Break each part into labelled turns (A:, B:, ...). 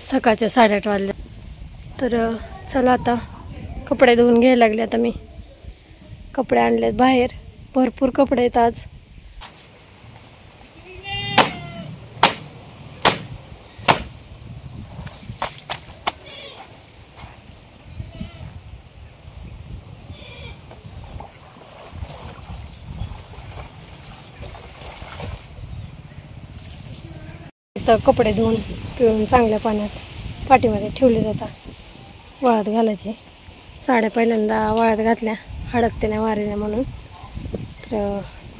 A: सकाळच्या 8:30 वाजल्या. तर चला आता कपडे धुवून घ्यायला लागले. आता मी कपडे आणलेत बाहेर, भरपूर कपडे आहेत आज. तर कपडे धुवून पिळून चांगल्या पाण्यात पाठीमध्ये ठेवले जातात वाळत घालायचे. साड्या पहिल्यांदा वाळत घातल्या, हडकते नाही वाऱ्याने म्हणून. तर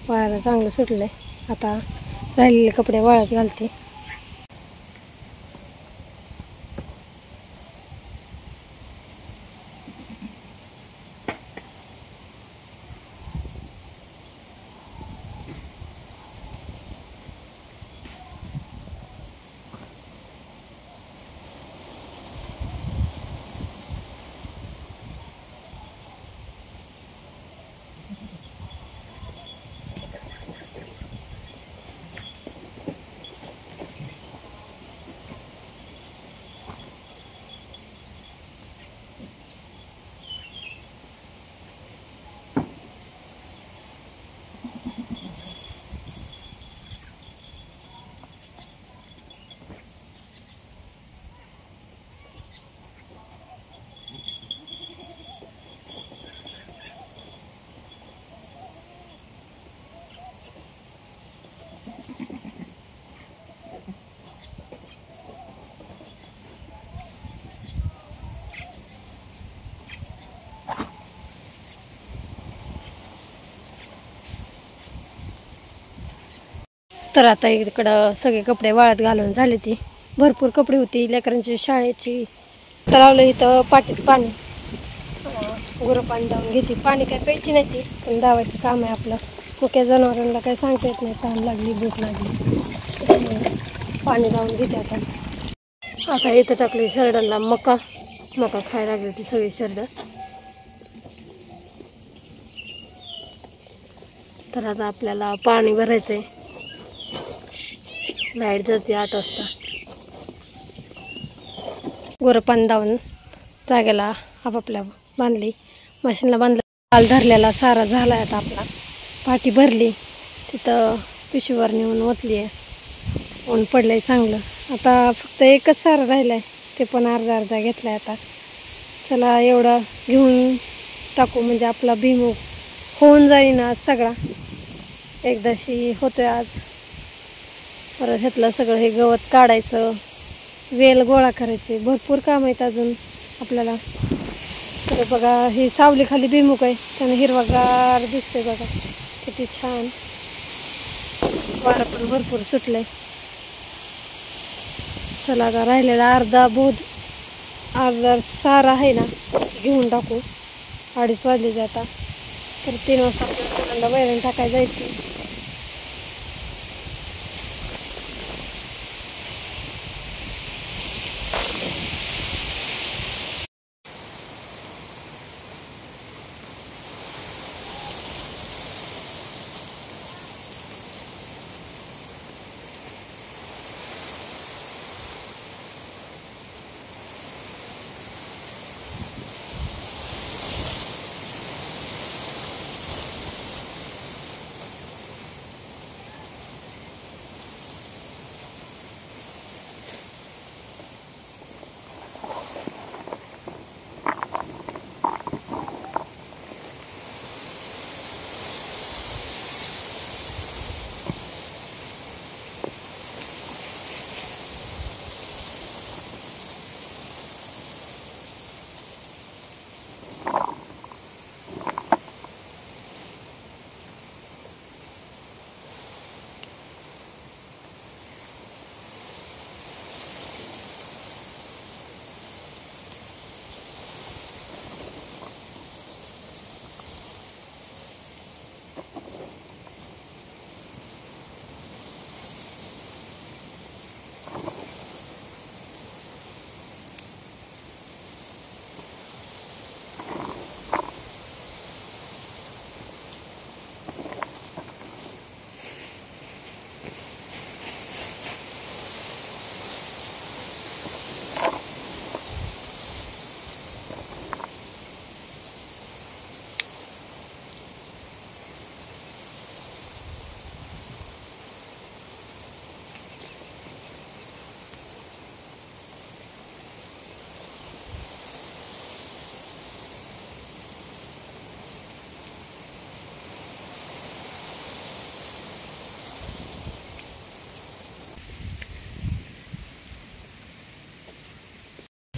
A: वारं चांगलं सुटलं आहे. आता राहिलेले कपडे वाळत घालते. तर आता इकडं सगळे कपडे वाळत घालून झाले. ती भरपूर कपडे होती लेकरांची शाळेची. तर लावलं इथं पाटीत पाणी, गुरं पाणी दावून घेते. पाणी काय प्यायची नाही ती, पण दावायचं काम आहे आपलं. मुक्या जनावरांना काही सांगता येत नाही, तहान लागली भूक लागली, पाणी दावून घेते. आता इथं टाकली शरडांना मका खायला लागली ती सगळी शरड. तर आता आपल्याला पाणी भरायचंय. लाईट जाते 8 वाजता. गुरं पाणी दावून जागेला आपापल्या बांधली, मशीनला बांधलं. काल धरलेला सारा झाला. आता आपला पाठी भरली, तिथं पिशवीवर नेऊन ओतली आहे. ऊन पडलंय चांगलं. आता फक्त एकच सारा राहिलाय, ते पण अर्धा घेतलाय. आता चला एवढं घेऊन टाकू, म्हणजे आपला भुईमूग होऊन जाईन आज सगळा. एकदाशी होतोय आज. परत ह्यातलं सगळं हे गवत काढायचं, वेल गोळा करायचे, भरपूर काम आहेत अजून आपल्याला. तर बघा ही सावली खाली भुईमूग आहे, त्यानं हिरवागार दिसतोय बघा किती छान. वारं पण भरपूर सुटलंय. चला आता राहिलेला अर्धा सारा आहे ना, घेऊन टाकू. 2:30 वाजले जाता. तर 3 वाजता आपल्याला वैरण टाकायला जायची.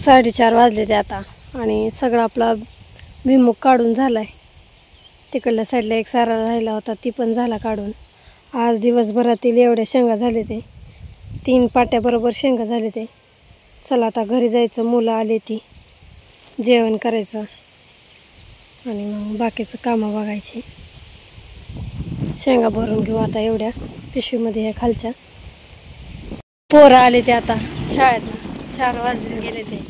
A: 4:30 वाजले ते आता आणि सगळा आपला भुईमुग काढून झाला आहे. तिकडल्या साईडला एक सारा राहिला होता ती पण झाला काढून. आज दिवसभरातील एवढ्या शेंगा झाले ते 3 पाट्याबरोबर शेंगा झाले ते. चला आता घरी जायचं, मुलं आले ती जेवण करायचं आणि मग बाकीचं कामं बघायची. शेंगा भरून घेऊ आता एवढ्या पिशवीमध्ये ह्या खालच्या. पोरं आले ते आता शाळेतनं, 4 वाजले गेले ते.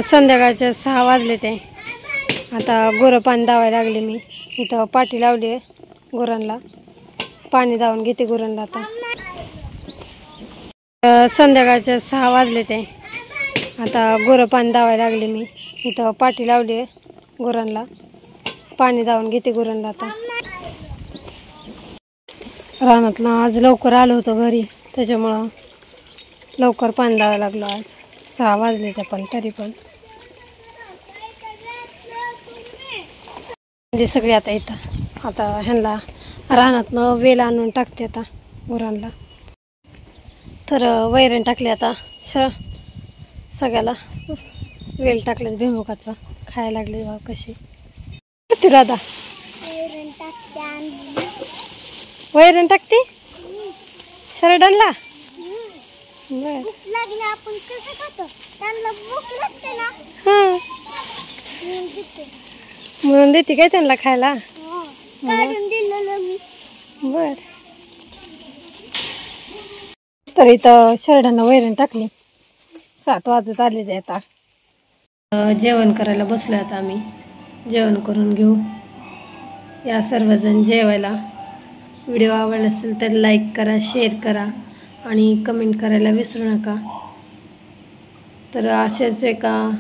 A: संध्याकाळच्या 6 वाजले ते. आता गुरं पाणी दावायला लागले. मी इथं पाटी लावली आहे गुरांना, पाणी दावून घेते गुरांना आता. संध्याकाळच्या 6 वाजले ते. आता गुरं पाणी दावायला लागले. मी इथं पाटी लावली आहे गुरांना, पाणी दावून घेते गुरांना आता. रानातलं आज लवकर आलो होतो घरी, त्याच्यामुळं लवकर पाणी दावायला लागलो. आज 6 वाजले ते, पण तरी पण म्हणजे सगळे आता इथं आता ह्यांना रानातनं वेल आणून टाकते आता गुरांना. तर वैरण टाकले आता सगळ्याला वेल टाकले भुईमुगाचा. खायला लागले बा कशी ती राधा. वैरण टाकते शरडांना. बर म्हणून देते काय त्यांना खायला. बर तर इथं शरडांना वैरण टाकली. 7 वाजत आले ते आता. जेवण करायला बसलो आता आम्ही. जेवण करून घेऊ या सर्वजण जेवायला. व्हिडिओ आवडला असेल तर लाईक करा, शेअर करा आणि कमेंट करायला विसरू नका. तर असेच एका